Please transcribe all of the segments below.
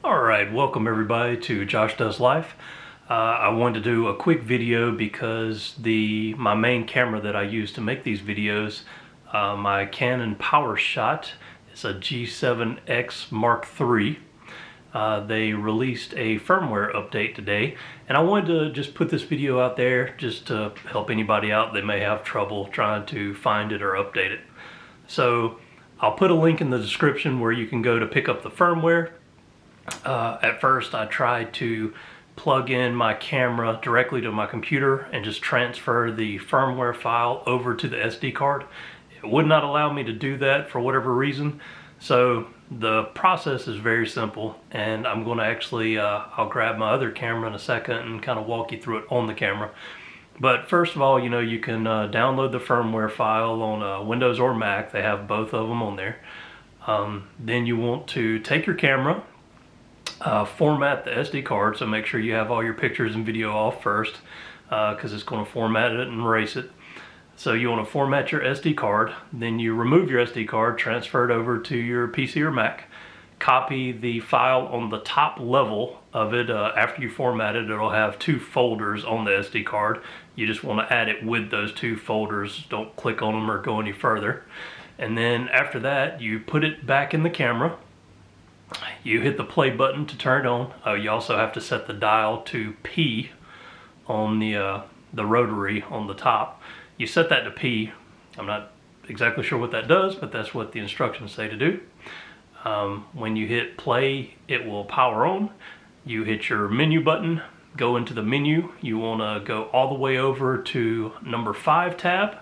Alright, welcome everybody to Josh Does Life. I wanted to do a quick video because my main camera that I use to make these videos, my Canon PowerShot, is a G7X Mark III. They released a firmware update today, and I wanted to just put this video out there just to help anybody out that may have trouble trying to find it or update it. So I'll put a link in the description where you can go to pick up the firmware. At first I tried to plug in my camera directly to my computer and just transfer the firmware file over to the SD card. It would not allow me to do that for whatever reason. So the process is very simple, and I'm going to actually, I'll grab my other camera in a second and kind of walk you through it on the camera. But first of all, you can download the firmware file on Windows or Mac. They have both of them on there. Then you want to take your camera, format the SD card, so make sure you have all your pictures and video off first, because it's going to format it and erase it. So you want to format your SD card, then you remove your SD card, transfer it over to your PC or Mac, copy the file on the top level of it. After you format it, it'll have two folders on the SD card. You just want to add it with those two folders. Don't click on them or go any further. And then after that, you put it back in the camera. You hit the play button to turn it on. You also have to set the dial to P on the rotary on the top. You set that to P. I'm not exactly sure what that does, but that's what the instructions say to do. When you hit play, it will power on. You hit your menu button, go into the menu. You want to go all the way over to number 5 tab.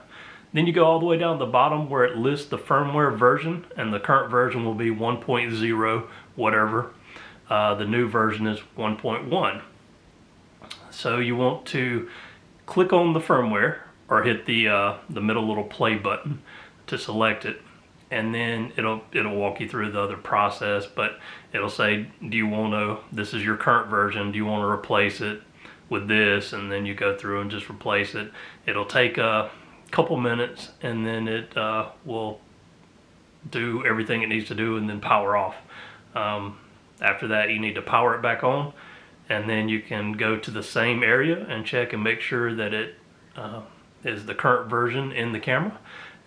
Then you go all the way down the bottom where it lists the firmware version, and the current version will be 1.0 whatever. The new version is 1.1. So you want to click on the firmware or hit the middle little play button to select it, and then it'll walk you through the other process. But it'll say, do you want to, this is your current version, do you want to replace it with this? And then you go through and just replace it. It'll take a couple minutes, and then it will do everything it needs to do and then power off. After that, you need to power it back on, and then you can go to the same area and check and make sure that it is the current version in the camera.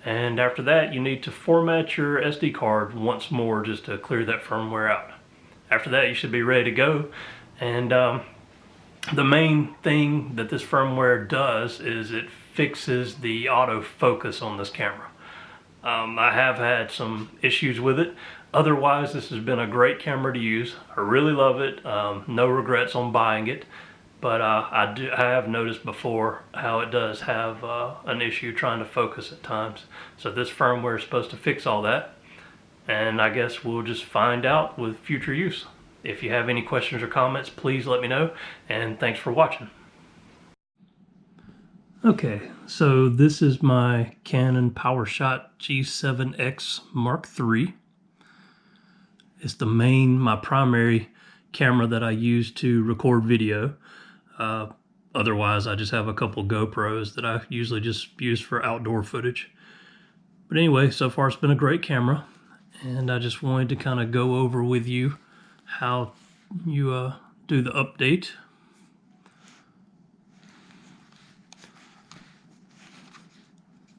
And after that, you need to format your SD card once more just to clear that firmware out. After that, you should be ready to go. And the main thing that this firmware does is it fixes the autofocus on this camera. I have had some issues with it. Otherwise, this has been a great camera to use. I really love it. No regrets on buying it. But I have noticed before how it does have an issue trying to focus at times. So this firmware is supposed to fix all that. And I guess we'll just find out with future use. If you have any questions or comments, please let me know. And thanks for watching. Okay, so this is my Canon PowerShot G7X Mark III. It's my primary camera that I use to record video. Otherwise, I just have a couple GoPros that I usually just use for outdoor footage. But anyway, so far it's been a great camera, and I just wanted to kind of go over with you how you do the update.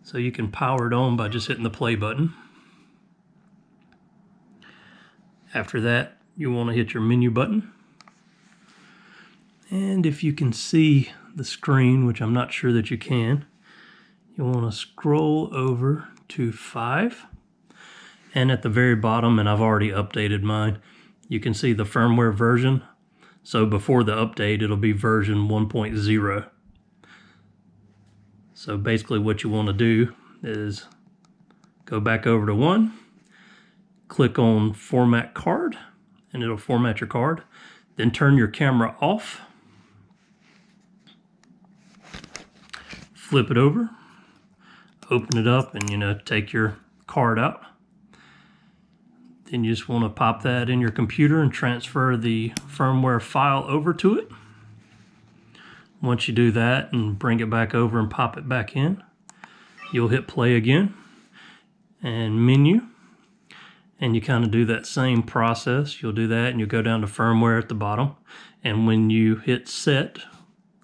So you can power it on by just hitting the play button. After that, you want to hit your menu button. And if you can see the screen, which I'm not sure that you can, you want to scroll over to 5. And at the very bottom, and I've already updated mine, you can see the firmware version. So before the update, it'll be version 1.0. So basically what you want to do is go back over to 1, click on Format Card, and it'll format your card. Then turn your camera off, flip it over, open it up, and take your card out. Then you just want to pop that in your computer and transfer the firmware file over to it. Once you do that and bring it back over and pop it back in, you'll hit play again and menu. and you kind of do that same process. You'll do that and you'll go down to firmware at the bottom, and when you hit set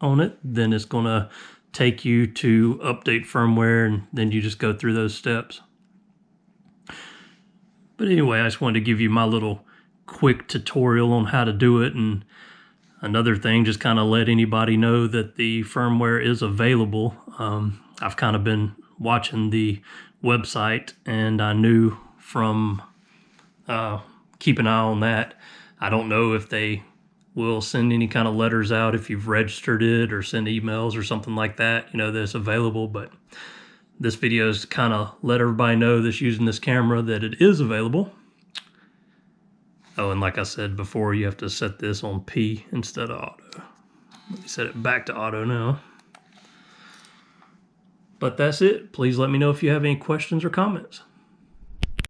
on it, then it's going to take you to update firmware, and then you just go through those steps. But anyway, I just wanted to give you my little quick tutorial on how to do it. And another thing, just kind of let anybody know that the firmware is available. I've kind of been watching the website, and I knew from keep an eye on that. I don't know if they will send any kind of letters out if you've registered it, or send emails or something like that, you know, that it's available. But this video is kind of let everybody know that's using this camera that it is available. Oh, and like I said before, you have to set this on P instead of auto. Let me set it back to auto now. But that's it. Please let me know if you have any questions or comments.